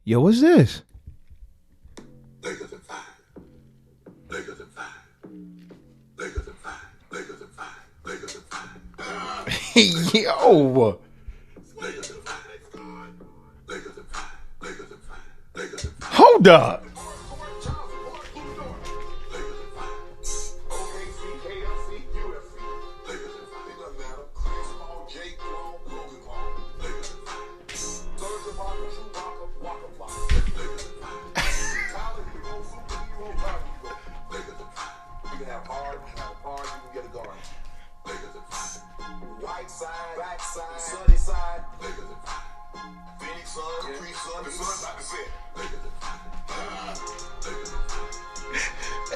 Yo, what's this? Lakers in 5. Lakers in 5. Lakers in 5. Lakers in 5. Lakers in 5. Yo. Lakers in 5. Lakers in 5. Lakers in 5. Lakers in 5. Hold up.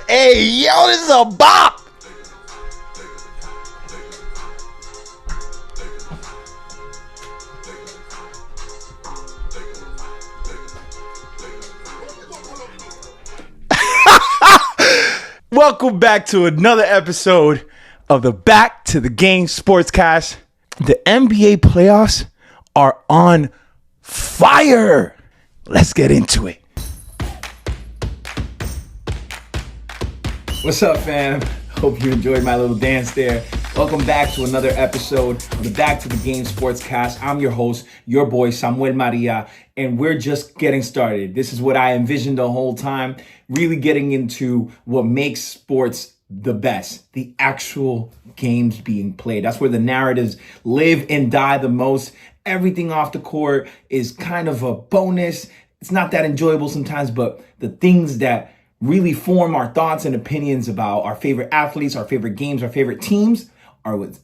Hey, yo, this is a bop. Welcome back to another episode of the Back to the Game Sportscast. The NBA playoffs are on fire. Let's get into it. What's up, fam? Hope you enjoyed my little dance there. Welcome back to another episode of the Back to the Game Sportscast. I'm your host, your boy, Samuel Maria, and we're just getting started. This is what I envisioned the whole time, really getting into what makes sports the best, the actual games being played. That's where the narratives live and die the most. Everything off the court is kind of a bonus. It's not that enjoyable sometimes, but the things that really form our thoughts and opinions about our favorite athletes, our favorite games, our favorite teams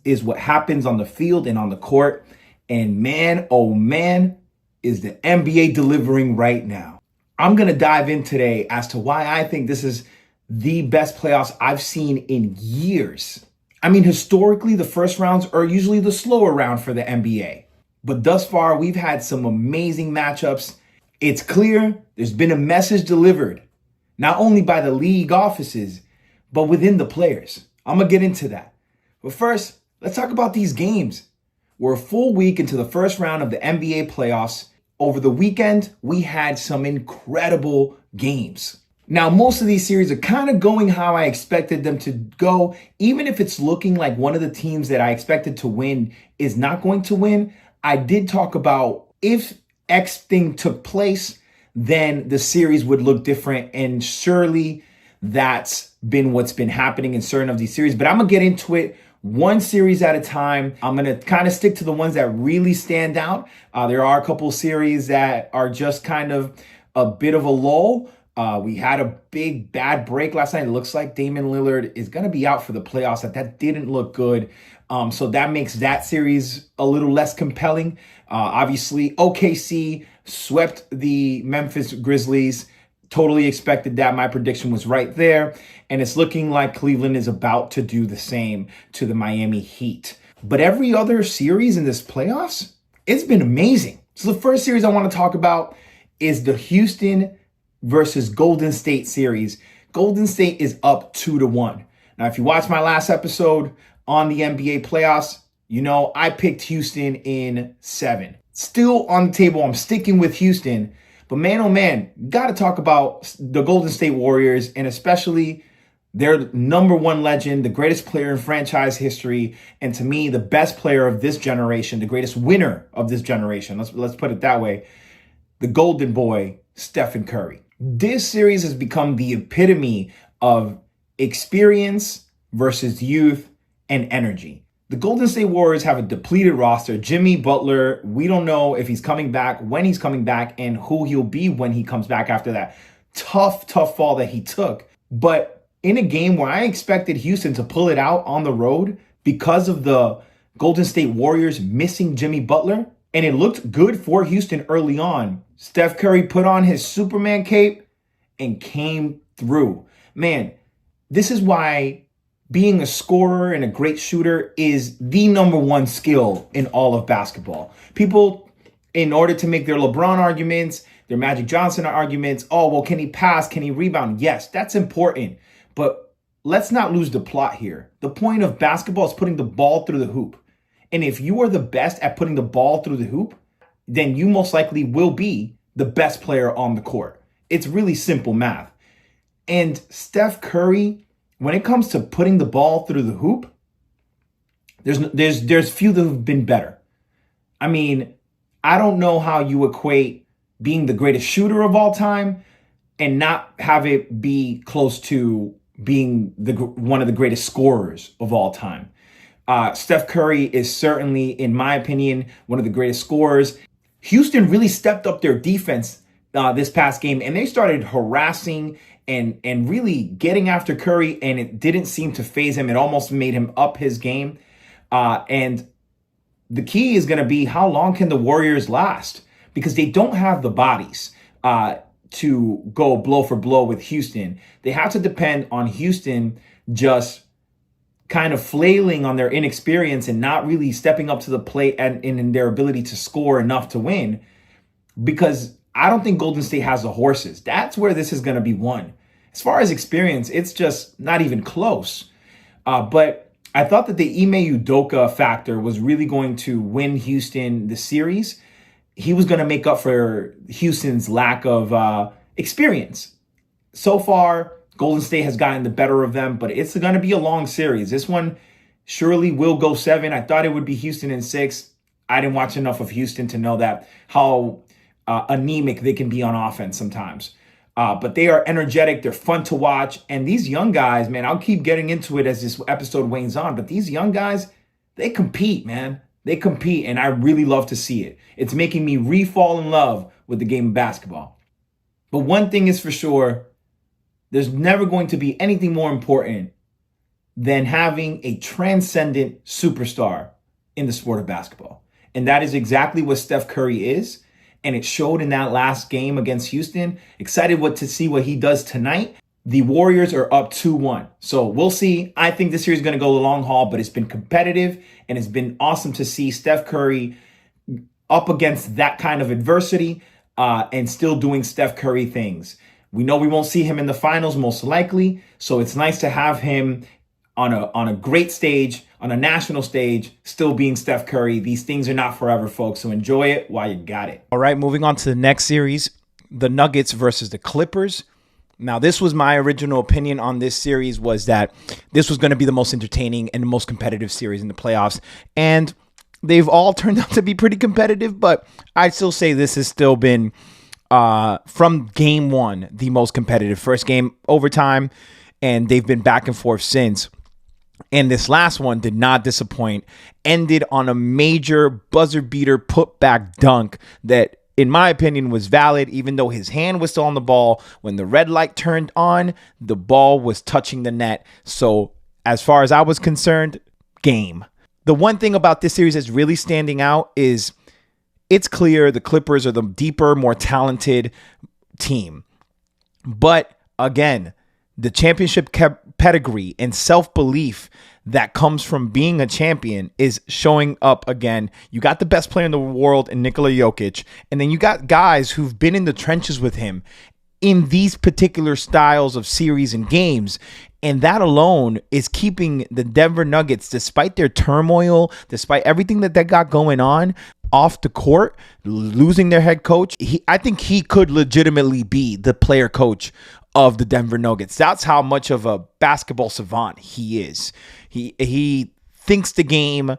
is what happens on the field and on the court. And man, oh man, is the NBA delivering right now. I'm going to dive in today as to why I think this is the best playoffs I've seen in years. I mean, historically, the first rounds are usually the slower round for the NBA. But thus far, we've had some amazing matchups. It's clear there's been a message delivered, not only by the league offices, but within the players. I'm going to get into that. But first, let's talk about these games. We're a full week into the first round of the NBA playoffs. Over the weekend, we had some incredible games. Now, most of these series are kind of going how I expected them to go. Even if it's looking like one of the teams that I expected to win is not going to win, I did talk about if X thing took place, then the series would look different. And surely that's been what's been happening in certain of these series. But I'm going to get into it one series at a time. I'm going to kind of stick to the ones that really stand out. There are a couple series that are just kind of a bit of a lull. We had a big bad break last night. It looks like Damian Lillard is going to be out for the playoffs. That didn't look good. So that makes that series a little less compelling. Obviously, OKC swept the Memphis Grizzlies. Totally expected that. My prediction was right there. And it's looking like Cleveland is about to do the same to the Miami Heat. But every other series in this playoffs, it's been amazing. So the first series I want to talk about is the Houston versus Golden State series. Golden State is up 2-1. Now, if you watched my last episode on the NBA playoffs, you know I picked Houston in 7. Still on the table, I'm sticking with Houston. But man, oh man, got to talk about the Golden State Warriors and especially their number one legend, the greatest player in franchise history, and to me, the best player of this generation, the greatest winner of this generation. Let's put it that way. The golden boy, Steph Curry. This series has become the epitome of experience versus youth and energy. The Golden State Warriors have a depleted roster. Jimmy Butler, we don't know if he's coming back, when he's coming back, and who he'll be when he comes back after that tough fall that he took. But in a game where I expected Houston to pull it out on the road because of the Golden State Warriors missing Jimmy Butler, and it looked good for Houston early on, Steph Curry put on his Superman cape and came through. Man, this is why being a scorer and a great shooter is the number one skill in all of basketball. People, in order to make their LeBron arguments, their Magic Johnson arguments, oh, well, can he pass? Can he rebound? Yes, that's important. But let's not lose the plot here. The point of basketball is putting the ball through the hoop. And if you are the best at putting the ball through the hoop, then you most likely will be the best player on the court. It's really simple math. And Steph Curry, when it comes to putting the ball through the hoop, there's few that have been better. I mean, I don't know how you equate being the greatest shooter of all time and not have it be close to being one of the greatest scorers of all time. Steph Curry is certainly, in my opinion, one of the greatest scorers. Houston really stepped up their defense this past game, and they started harassing and really getting after Curry, and it didn't seem to faze him. It almost made him up his game. And the key is going to be, how long can the Warriors last? Because they don't have the bodies to go blow for blow with Houston. They have to depend on Houston just kind of flailing on their inexperience and not really stepping up to the plate and in their ability to score enough to win. Because I don't think Golden State has the horses. That's where this is going to be won. As far as experience, it's just not even close. But I thought that the Ime Udoka factor was really going to win Houston the series. He was going to make up for Houston's lack of experience. So far, Golden State has gotten the better of them, but it's going to be a long series. This one surely will go 7. I thought it would be Houston in 6. I didn't watch enough of Houston to know that how anemic they can be on offense sometimes. But they are energetic. They're fun to watch. And these young guys, man, I'll keep getting into it as this episode wanes on. But these young guys, they compete, man. They compete, and I really love to see it. It's making me re-fall in love with the game of basketball. But one thing is for sure, there's never going to be anything more important than having a transcendent superstar in the sport of basketball. And that is exactly what Steph Curry is. And it showed in that last game against Houston. Excited to see what he does tonight. The Warriors are up 2-1. So we'll see. I think this series is going to go the long haul, but it's been competitive and it's been awesome to see Steph Curry up against that kind of adversity and still doing Steph Curry things. We know we won't see him in the finals most likely. So it's nice to have him on a great stage, on a national stage, still being Steph Curry. These things are not forever, folks. So enjoy it while you got it. All right, moving on to the next series, the Nuggets versus the Clippers. Now, this was my original opinion on this series, was that this was going to be the most entertaining and the most competitive series in the playoffs. And they've all turned out to be pretty competitive, but I'd still say this has still been, from game one, the most competitive. First game, overtime, and they've been back and forth since. And this last one did not disappoint. Ended on a major buzzer beater putback dunk that, in my opinion, was valid, even though his hand was still on the ball. When the red light turned on, the ball was touching the net. So as far as I was concerned, game. The one thing about this series that's really standing out is it's clear the Clippers are the deeper, more talented team. But again, the championship pedigree and self-belief that comes from being a champion is showing up again. You got the best player in the world in Nikola Jokic, and then you got guys who've been in the trenches with him in these particular styles of series and games. And that alone is keeping the Denver Nuggets, despite their turmoil, despite everything that they got going on off the court, losing their head coach. I think he could legitimately be the player coach of the Denver Nuggets. That's how much of a basketball savant he is. He thinks the game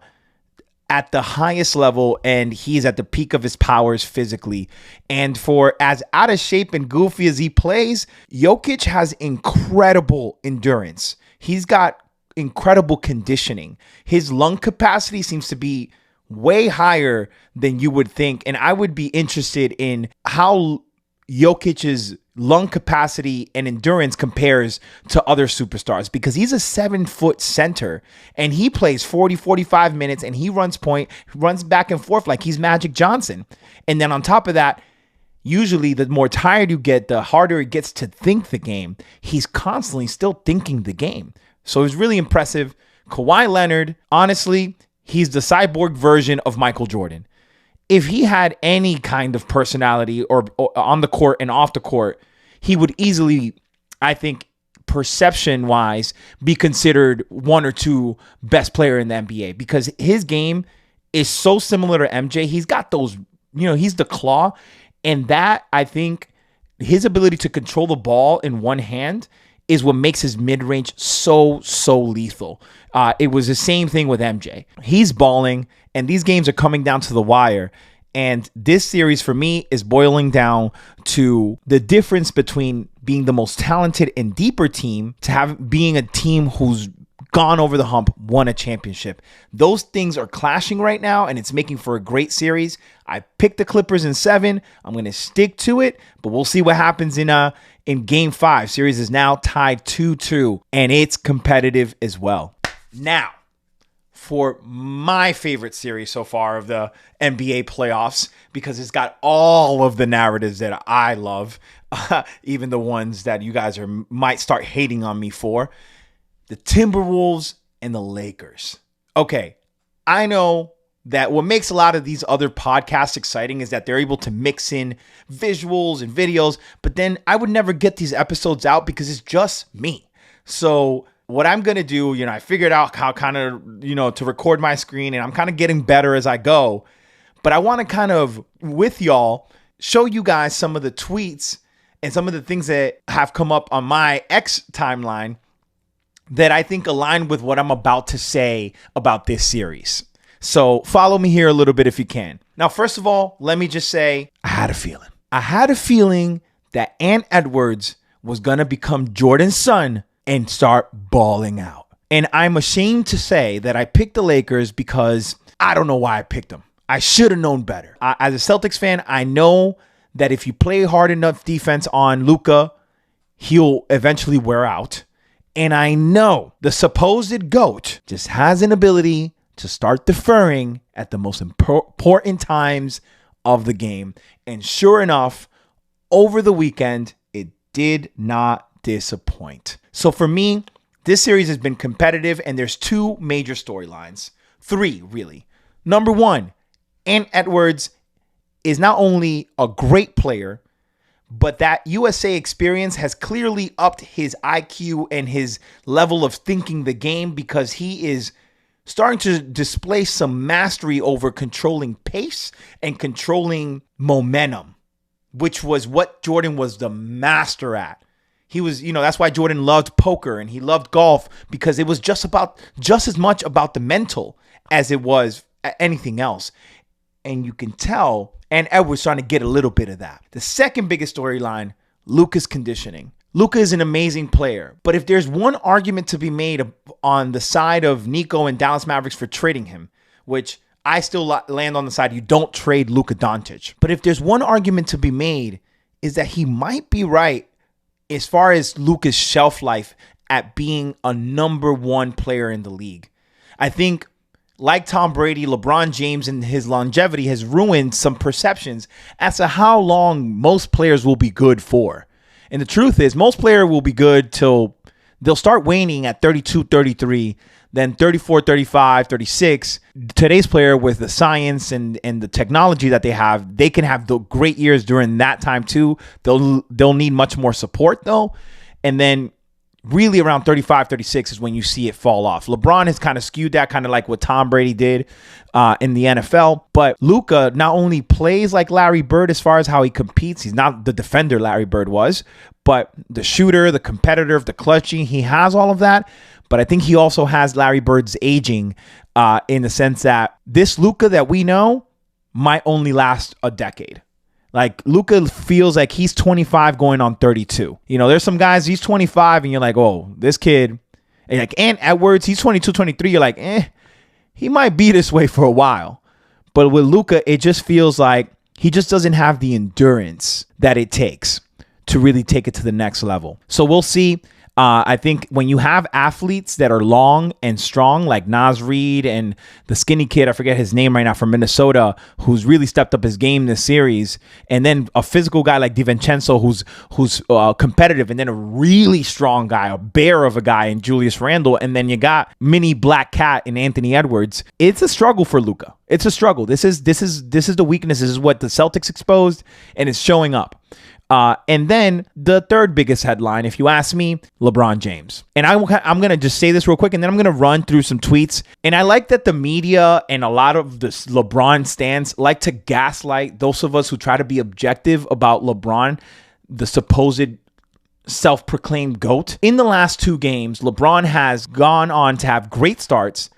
at the highest level, and he's at the peak of his powers physically. And for as out of shape and goofy as he plays, Jokic has incredible endurance. He's got incredible conditioning. His lung capacity seems to be way higher than you would think. And I would be interested in how Jokic's lung capacity and endurance compares to other superstars, because he's a 7-foot center and he plays 45 minutes and he runs back and forth like he's Magic Johnson. And then on top of that, usually the more tired you get, the harder it gets to think the game. He's constantly still thinking the game. So it was really impressive. Kawhi Leonard, honestly, he's the cyborg version of Michael Jordan. If he had any kind of personality or on the court and off the court, he would easily, I think, perception-wise, be considered one or two best player in the NBA, because his game is so similar to MJ. He's got those, he's the claw, And that, I think, his ability to control the ball in one hand is what makes his mid-range so lethal. It was the same thing with MJ. He's balling, and these games are coming down to the wire. And this series for me is boiling down to the difference between being the most talented and deeper team to being a team who's gone over the hump, won a championship. Those things are clashing right now, and it's making for a great series. I picked the Clippers in 7. I'm going to stick to it, but we'll see what happens in Game 5. Series is now tied 2-2, and it's competitive as well. Now, for my favorite series so far of the NBA playoffs, because it's got all of the narratives that I love, even the ones that you guys might start hating on me for. The Timberwolves and the Lakers. Okay, I know that what makes a lot of these other podcasts exciting is that they're able to mix in visuals and videos, but then I would never get these episodes out because it's just me. So what I'm going to do, I figured out how kind of, to record my screen, and I'm kind of getting better as I go. But I want to kind of, with y'all, show you guys some of the tweets and some of the things that have come up on my X timeline that I think align with what I'm about to say about this series. So follow me here a little bit if you can. Now, first of all, let me just say, I had a feeling. I had a feeling that Ant Edwards was going to become Jordan's son and start balling out. And I'm ashamed to say that I picked the Lakers because I don't know why I picked them. I should have known better. As a Celtics fan, I know that if you play hard enough defense on Luka, he'll eventually wear out. And I know the supposed GOAT just has an ability to start deferring at the most important times of the game. And sure enough, over the weekend, it did not disappoint. So for me, this series has been competitive, and there's 2 major storylines. 3, really. Number 1, Ant Edwards is not only a great player, but that USA experience has clearly upped his IQ and his level of thinking the game, because he is starting to display some mastery over controlling pace and controlling momentum, which was what Jordan was the master at. He was, that's why Jordan loved poker and he loved golf, because it was just as much about the mental as it was anything else. And you can tell, and Edwards trying to get a little bit of that. The second biggest storyline, Luka's conditioning. Luka is an amazing player, but if there's one argument to be made on the side of Nico and Dallas Mavericks for trading him, which I still land on the side, you don't trade Luka Doncic. But if there's one argument to be made, is that he might be right as far as Luka's shelf life at being a number 1 player in the league. I think, like Tom Brady, LeBron James and his longevity has ruined some perceptions as to how long most players will be good for. And the truth is, most players will be good till they'll start waning at 32, 33, then 34, 35, 36. Today's player, with the science and the technology that they have, they can have the great years during that time too. They'll need much more support though. And then really around 35, 36 is when you see it fall off. LeBron has kind of skewed that, kind of like what Tom Brady did in the NFL. But Luka not only plays like Larry Bird as far as how he competes, he's not the defender Larry Bird was, but the shooter, the competitor, the clutching, he has all of that. But I think he also has Larry Bird's aging in the sense that this Luka that we know might only last a decade. Like, Luka feels like he's 25 going on 32. There's some guys, he's 25 and you're like, oh, this kid. And like Ant Edwards, he's 22, 23. You're like, he might be this way for a while. But with Luka, it just feels like he just doesn't have the endurance that it takes to really take it to the next level. So we'll see. I think when you have athletes that are long and strong, like Naz Reid and the skinny kid, I forget his name right now, from Minnesota, who's really stepped up his game this series, and then a physical guy like DiVincenzo who's competitive, and then a really strong guy, a bear of a guy in Julius Randle, and then you got mini black cat in Anthony Edwards. It's a struggle for Luka. It's a struggle. This is the weakness. This is what the Celtics exposed, and it's showing up. And then the third biggest headline, if you ask me, LeBron James. And I'm going to just say this real quick, and then I'm going to run through some tweets. And I like that the media and a lot of the LeBron stans like to gaslight those of us who try to be objective about LeBron, the supposed self-proclaimed GOAT. In the last 2 games, LeBron has gone on to have great starts,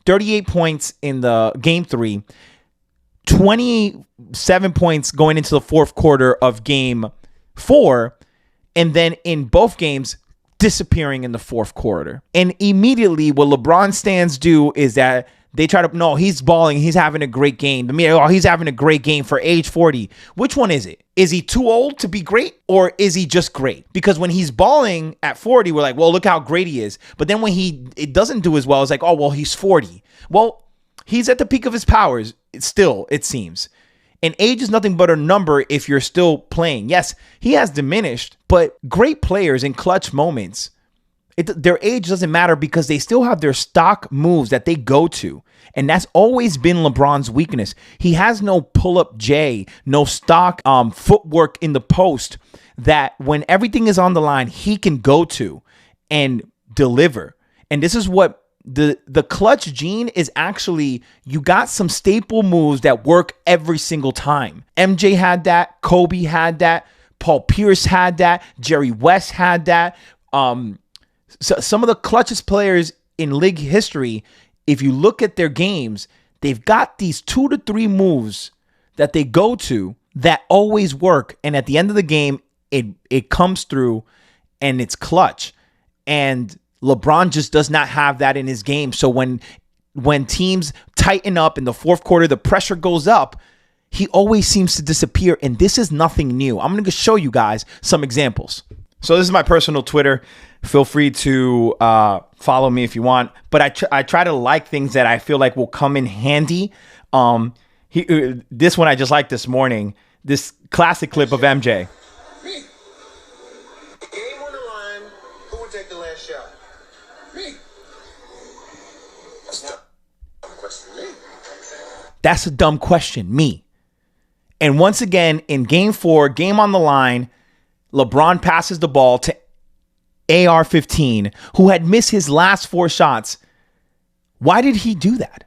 38 points in the game 3, 27 points going into the fourth quarter of game 4, and then in both games disappearing in the fourth quarter. And immediately what LeBron stans do is that they try to, no, he's balling, he's having a great game. The media, he's having a great game for age 40. Which one is it? Is he too old to be great, or is he just great? Because when he's balling at 40, we're like, well, look how great he is. But then when it doesn't do as well, it's like, oh, well, he's 40. Well, he's at the peak of his powers still, it seems. And age is nothing but a number if you're still playing. Yes, he has diminished, but great players in clutch moments, their age doesn't matter because they still have their stock moves that they go to. And that's always been LeBron's weakness. He has no pull-up J, no stock footwork in the post that when everything is on the line, he can go to and deliver. And this is what the clutch gene is actually, you got some staple moves that work every single time. MJ had that, Kobe had that, Paul Pierce had that, Jerry West had that. So some of the clutchest players in league history, if you look at their games, they've got these 2 to 3 moves that they go to that always work. And at the end of the game, it comes through and it's clutch. And LeBron just does not have that in his game. So when teams tighten up in the fourth quarter, the pressure goes up, he always seems to disappear. And this is nothing new. I'm going to show you guys some examples. So this is my personal Twitter. Feel free to follow me if you want. But I try to like things that I feel like will come in handy. This one I just liked this morning. This classic clip of MJ. Me. Game on the line. Who would take the last shot? Me. That's not a question. Me. That's a dumb question. Me. And once again, in game 4, game on the line, LeBron passes the ball to AR-15, who had missed his last 4 shots. Why did he do that?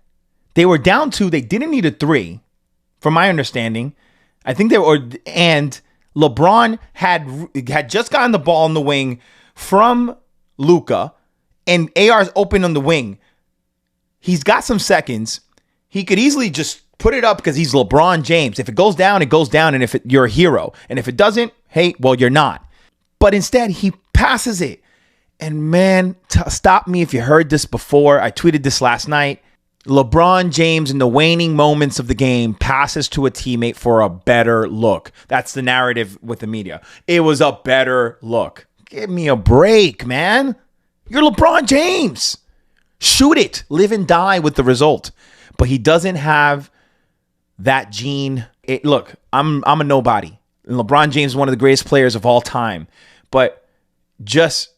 They were down 2. They didn't need a 3, from my understanding. I think they were, and LeBron had just gotten the ball in the wing from Luka, and AR's open on the wing. He's got some seconds. He could easily just put it up because he's LeBron James. If it goes down, it goes down, and you're a hero. And if it doesn't, hey, well, you're not. But instead, he passes it. And man, stop me if you heard this before. I tweeted this last night. LeBron James, in the waning moments of the game, passes to a teammate for a better look. That's the narrative with the media. It was a better look. Give me a break, man. You're LeBron James. Shoot it. Live and die with the result. But he doesn't have that gene. Look, I'm a nobody. And LeBron James is one of the greatest players of all time. But just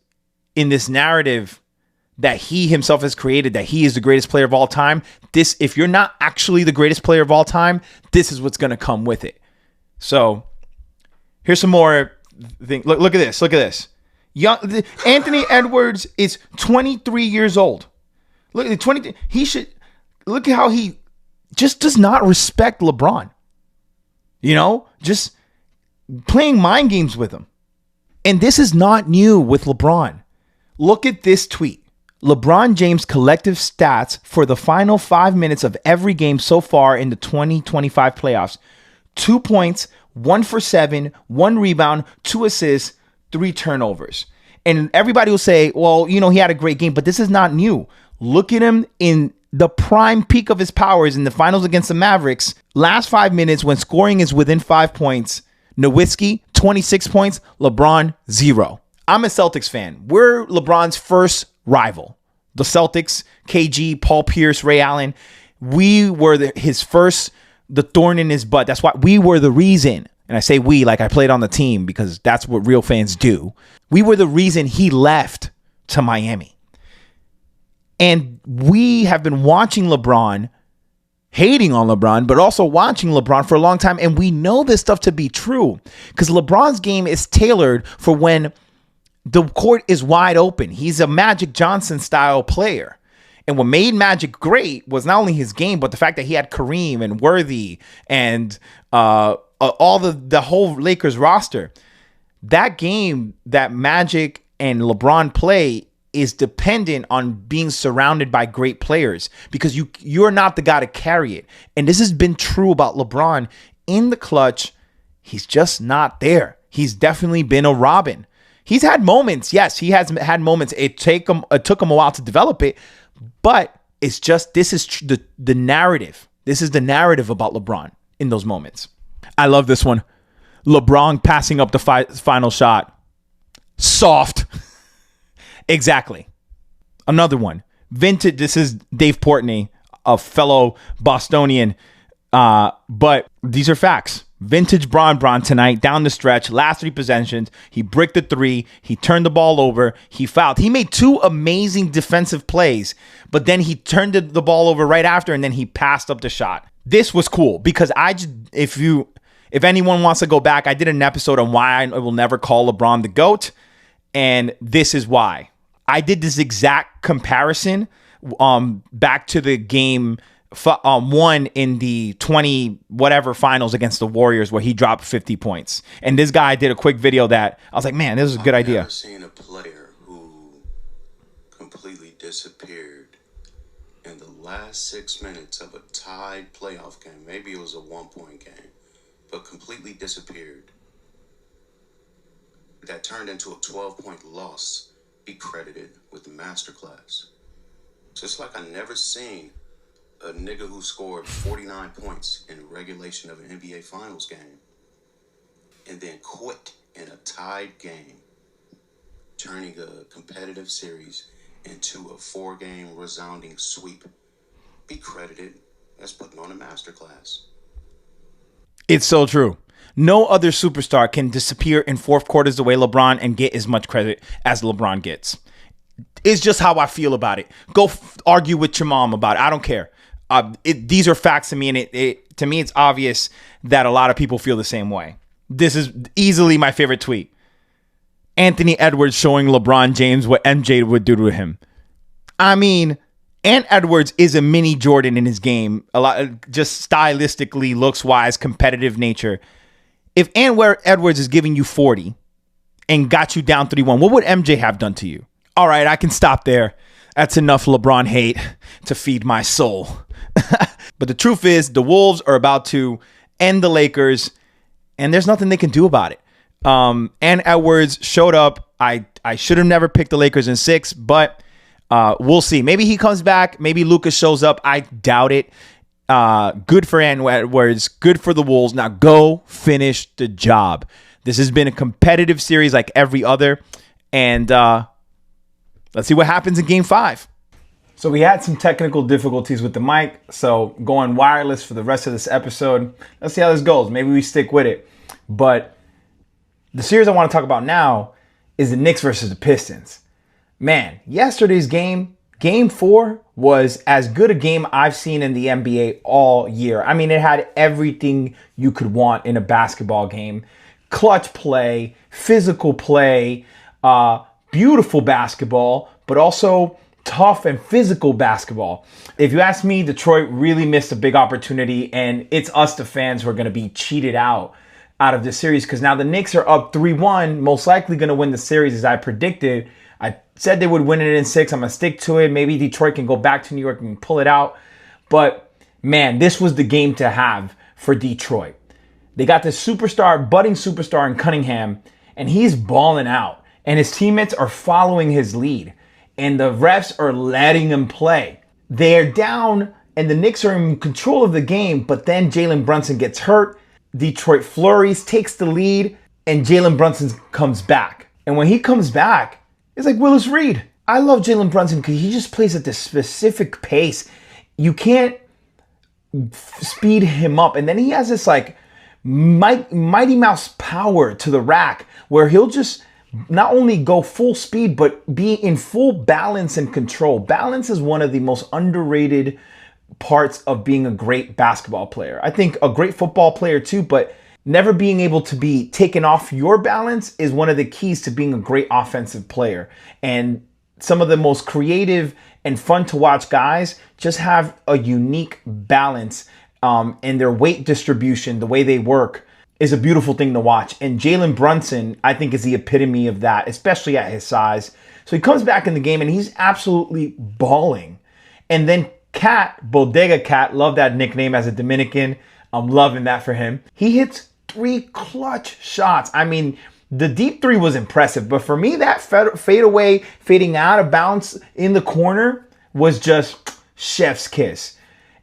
in this narrative that he himself has created, that he is the greatest player of all time, if you're not actually the greatest player of all time, this is what's going to come with it. So here's some more things. Look at this. Look at this. Anthony Edwards is 23 years old. Look at 20. Look at how he just does not respect LeBron. Just playing mind games with him. And this is not new with LeBron. Look at this tweet. LeBron James' collective stats for the final 5 minutes of every game so far in the 2025 playoffs. 2 points, 1 for 7, 1 rebound, 2 assists, 3 turnovers. And everybody will say, well, he had a great game, but this is not new. Look at him in the prime peak of his powers in the finals against the Mavericks. Last 5 minutes when scoring is within 5 points. Nowitzki, 26 points. LeBron, 0. I'm a Celtics fan. We're LeBron's first rival. The Celtics, KG, Paul Pierce, Ray Allen. We were the thorn in his butt. That's why we were the reason. And I say we like I played on the team because that's what real fans do. We were the reason he left to Miami. And we have been watching LeBron, hating on LeBron, but also watching LeBron for a long time. And we know this stuff to be true because LeBron's game is tailored for when the court is wide open. He's a Magic Johnson style player. And what made Magic great was not only his game, but the fact that he had Kareem and Worthy and all the whole Lakers roster. That game that Magic and LeBron play is dependent on being surrounded by great players because you're not the guy to carry it. And this has been true about LeBron in the clutch. He's just not there. He's definitely been a Robin. He's had moments. Yes, he has had moments. It took him a while to develop it, but it's just, this is the narrative. This is the narrative about LeBron in those moments. I love this one. LeBron passing up the final shot. Soft. Exactly. Another one. Vintage. This is Dave Portnoy, a fellow Bostonian. But these are facts. Vintage Bron tonight, down the stretch, last 3 possessions. He bricked the 3. He turned the ball over. He fouled. He made 2 amazing defensive plays, but then he turned the ball over right after, and then he passed up the shot. This was cool because if anyone wants to go back, I did an episode on why I will never call LeBron the GOAT, and this is why. I did this exact comparison back to the game 1 in the 20 whatever finals against the Warriors where he dropped 50 points. And this guy did a quick video that I was like, man, this is a good idea. I've never seen a player who completely disappeared in the last 6 minutes of a tied playoff game. Maybe it was a 1-point game, but completely disappeared. That turned into a 12-point loss. Be credited with the masterclass. Just like I never seen a nigga who scored 49 points in regulation of an NBA Finals game and then quit in a tied game, turning a competitive series into a 4-game resounding sweep. Be credited. That's putting on a masterclass. It's so true. No other superstar can disappear in fourth quarters the way LeBron and get as much credit as LeBron gets. It's just how I feel about it. Go argue with your mom about it. I don't care. These are facts to me, and to me, it's obvious that a lot of people feel the same way. This is easily my favorite tweet. Anthony Edwards showing LeBron James what MJ would do to him. I mean, Ant Edwards is a mini Jordan in his game. A lot, just stylistically, looks-wise, competitive nature. If Ant Edwards is giving you 40 and got you down 3-1, what would MJ have done to you? All right, I can stop there. That's enough LeBron hate to feed my soul. But the truth is, the Wolves are about to end the Lakers, and there's nothing they can do about it. Ant Edwards showed up. I should have never picked the Lakers in 6, but we'll see. Maybe he comes back. Maybe Luka shows up. I doubt it. Good for Ant Edwards. Good for the Wolves. Now go finish the job. This has been a competitive series like every other. And let's see what happens in Game 5. So we had some technical difficulties with the mic. So going wireless for the rest of this episode. Let's see how this goes. Maybe we stick with it. But the series I want to talk about now is the Knicks versus the Pistons. Man, yesterday's game, Game 4, was as good a game I've seen in the NBA all year. I mean, it had everything you could want in a basketball game. Clutch play, physical play, beautiful basketball, but also tough and physical basketball. If you ask me, Detroit really missed a big opportunity, and it's us, the fans, who are going to be cheated out of this series because now the Knicks are up 3-1, most likely going to win the series as I predicted. I said they would win it in 6. I'm going to stick to it. Maybe Detroit can go back to New York and pull it out. But, man, this was the game to have for Detroit. They got this budding superstar in Cunningham, and he's balling out. And his teammates are following his lead. And the refs are letting him play. They're down, and the Knicks are in control of the game. But then Jalen Brunson gets hurt. Detroit flurries, takes the lead, and Jalen Brunson comes back. And when he comes back, it's like Willis Reed. I love Jalen Brunson because he just plays at this specific pace. You can't speed him up. And then he has this like Mighty Mouse power to the rack where he'll just not only go full speed, but be in full balance and control. Balance is one of the most underrated parts of being a great basketball player. I think a great football player too, but never being able to be taken off your balance is one of the keys to being a great offensive player. And some of the most creative and fun to watch guys just have a unique balance in their weight distribution, the way they work is a beautiful thing to watch. And Jalen Brunson, I think, is the epitome of that, especially at his size. So he comes back in the game and he's absolutely balling. And then Cat, Bodega Cat, love that nickname as a Dominican. I'm loving that for him. He hits 3 clutch shots. I mean, the deep 3 was impressive, but for me, that fadeaway, fading out of bounds in the corner was just chef's kiss.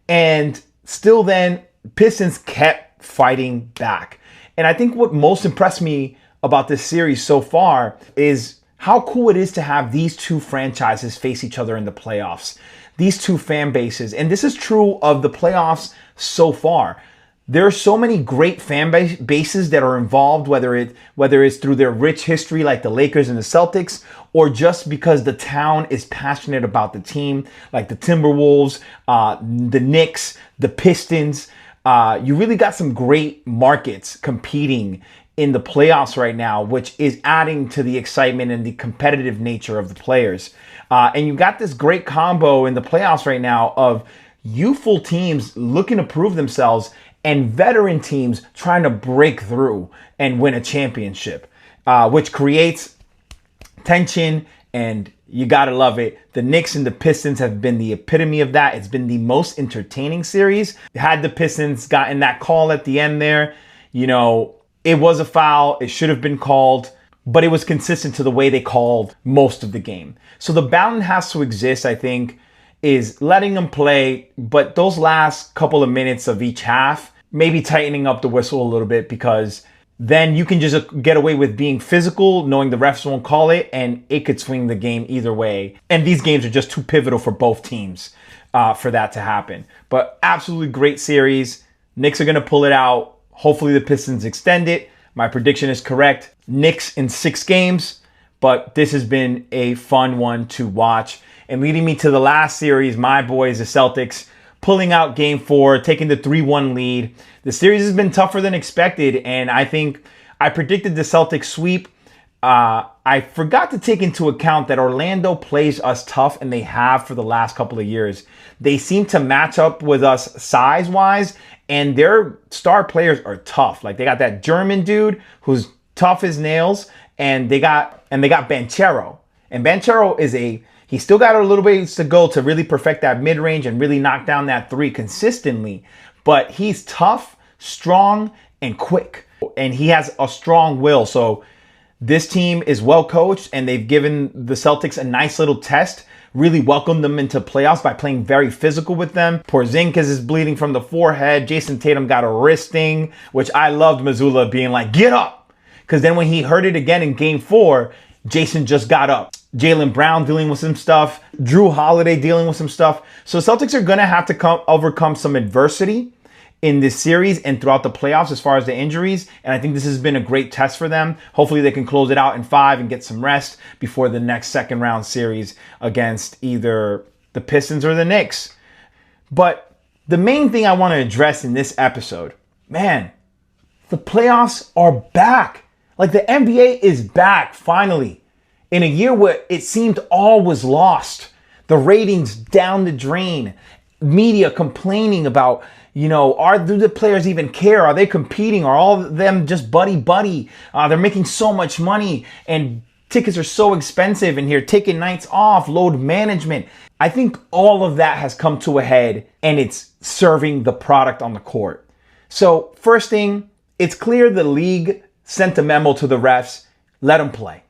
And still then, Pistons kept fighting back. And I think what most impressed me about this series so far is how cool it is to have these two franchises face each other in the playoffs. These two fan bases. And this is true of the playoffs so far. There are so many great fan bases that are involved, whether it's through their rich history like the Lakers and the Celtics, or just because the town is passionate about the team, like the Timberwolves, the Knicks, the Pistons. You really got some great markets competing in the playoffs right now, which is adding to the excitement and the competitive nature of the players. And you got this great combo in the playoffs right now of youthful teams looking to prove themselves and veteran teams trying to break through and win a championship, which creates tension, and you gotta love it. The Knicks and the Pistons have been the epitome of that. It's been the most entertaining series. Had the Pistons gotten that call at the end there, it was a foul. It should have been called, but it was consistent to the way they called most of the game. So the balance has to exist, I think, is letting them play, but those last couple of minutes of each half, maybe tightening up the whistle a little bit, because then you can just get away with being physical, knowing the refs won't call it, and it could swing the game either way. And these games are just too pivotal for both teams for that to happen. But absolutely great series. Knicks are going to pull it out. Hopefully the Pistons extend it. My prediction is correct. Knicks in 6 games, but this has been a fun one to watch. And leading me to the last series, my boys, the Celtics, pulling out Game 4, taking the 3-1 lead. The series has been tougher than expected, and I think I predicted the Celtics sweep. I forgot to take into account that Orlando plays us tough, and they have for the last couple of years. They seem to match up with us size-wise, and their star players are tough. Like, they got that German dude who's tough as nails, and they got Banchero. And Banchero is he's still got a little ways to go to really perfect that mid-range and really knock down that 3 consistently. But he's tough, strong, and quick. And he has a strong will. So this team is well coached, and they've given the Celtics a nice little test. Really welcomed them into playoffs by playing very physical with them. Porzingis is bleeding from the forehead. Jason Tatum got a wristing, which I loved Mazzulla being like, get up. Because then when he heard it again in Game 4, Jason just got up. Jaylen Brown dealing with some stuff. Drew Holiday dealing with some stuff. So Celtics are going to have to overcome some adversity in this series and throughout the playoffs as far as the injuries. And I think this has been a great test for them. Hopefully they can close it out in 5 and get some rest before the next second round series against either the Pistons or the Knicks. But the main thing I want to address in this episode, man, the playoffs are back. Like, the NBA is back finally. In a year where it seemed all was lost. The ratings down the drain. Media complaining about, do the players even care? Are they competing? Are all of them just buddy-buddy? They're making so much money, and tickets are so expensive, and here taking nights off, load management. I think all of that has come to a head, and it's serving the product on the court. So first thing, it's clear the league sent a memo to the refs. Let them play.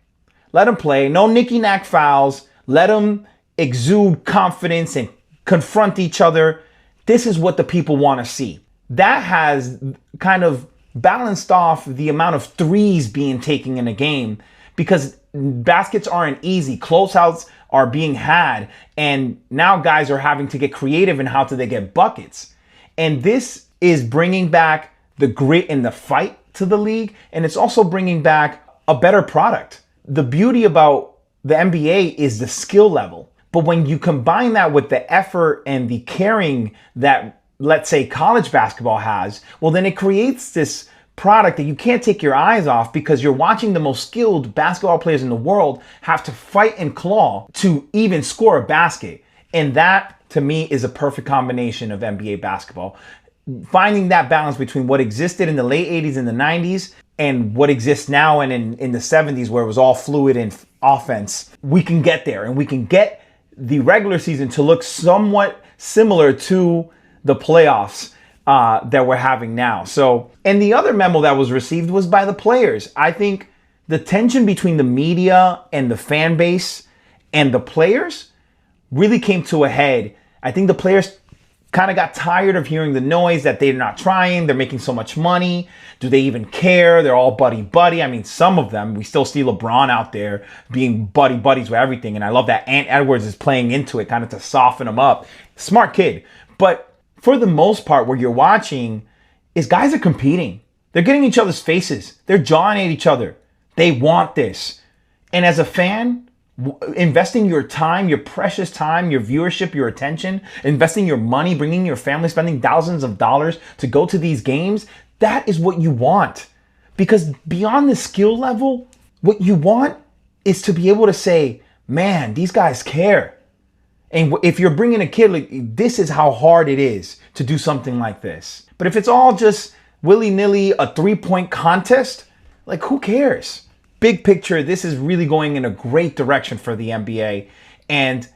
Let them play. No nicky-knack fouls. Let them exude confidence and confront each other. This is what the people want to see. That has kind of balanced off the amount of threes being taken in a game, because baskets aren't easy. Closeouts are being had, and now guys are having to get creative in how do they get buckets. And this is bringing back the grit and the fight to the league, and it's also bringing back a better product. The beauty about the NBA is the skill level. But when you combine that with the effort and the caring that, let's say, college basketball has, well, then it creates this product that you can't take your eyes off, because you're watching the most skilled basketball players in the world have to fight and claw to even score a basket. And that, to me, is a perfect combination of NBA basketball. Finding that balance between what existed in the late 80s and the 90s and what exists now and in the 70s, where it was all fluid and offense, we can get there, and we can get the regular season to look somewhat similar to the playoffs that we're having now. So, and the other memo that was received was by the players. I think the tension between the media and the fan base and the players really came to a head. I think the players kind of got tired of hearing the noise that they're not trying, they're making so much money. Do they even care? They're all buddy-buddy. I mean, some of them, we still see LeBron out there being buddies with everything. And I love that Ant Edwards is playing into it kind of to soften him up. Smart kid. But for the most part, what you're watching is guys are competing. They're getting each other's faces. They're jawing at each other. They want this. And as a fan, investing your time, your precious time, your viewership, your attention, investing your money, bringing your family, spending thousands of dollars to go to these games, that is what you want. Because beyond the skill level, what you want is to be able to say, man, these guys care. And if you're bringing a kid, like, this is how hard it is to do something like this. But if it's all just willy-nilly, a 3-point contest, like, who cares? Big picture, this is really going in a great direction for the NBA. And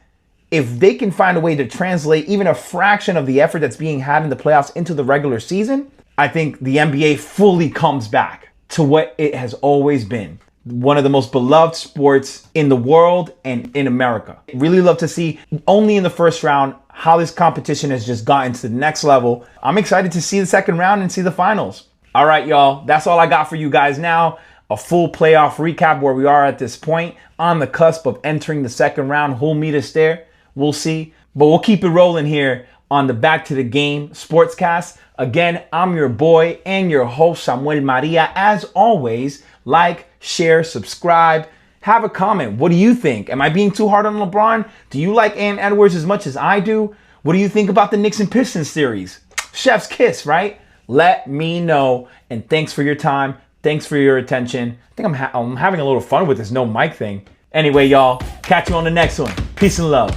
if they can find a way to translate even a fraction of the effort that's being had in the playoffs into the regular season, I think the NBA fully comes back to what it has always been. One of the most beloved sports in the world and in America. Really love to see, only in the first round, how this competition has just gotten to the next level. I'm excited to see the second round and see the finals. All right, y'all, that's all I got for you guys now. A full playoff recap where we are at this point, on the cusp of entering the second round. Who'll meet us there? We'll see. But we'll keep it rolling here on the Back to the Game Sportscast. Again, I'm your boy and your host, Samuel Maria. As always, like, share, subscribe, have a comment. What do you think? Am I being too hard on LeBron? Do you like Ant Edwards as much as I do? What do you think about the Knicks and Pistons series? Chef's kiss, right? Let me know. And thanks for your time. Thanks for your attention. I think I'm having a little fun with this no mic thing. Anyway, y'all, catch you on the next one. Peace and love.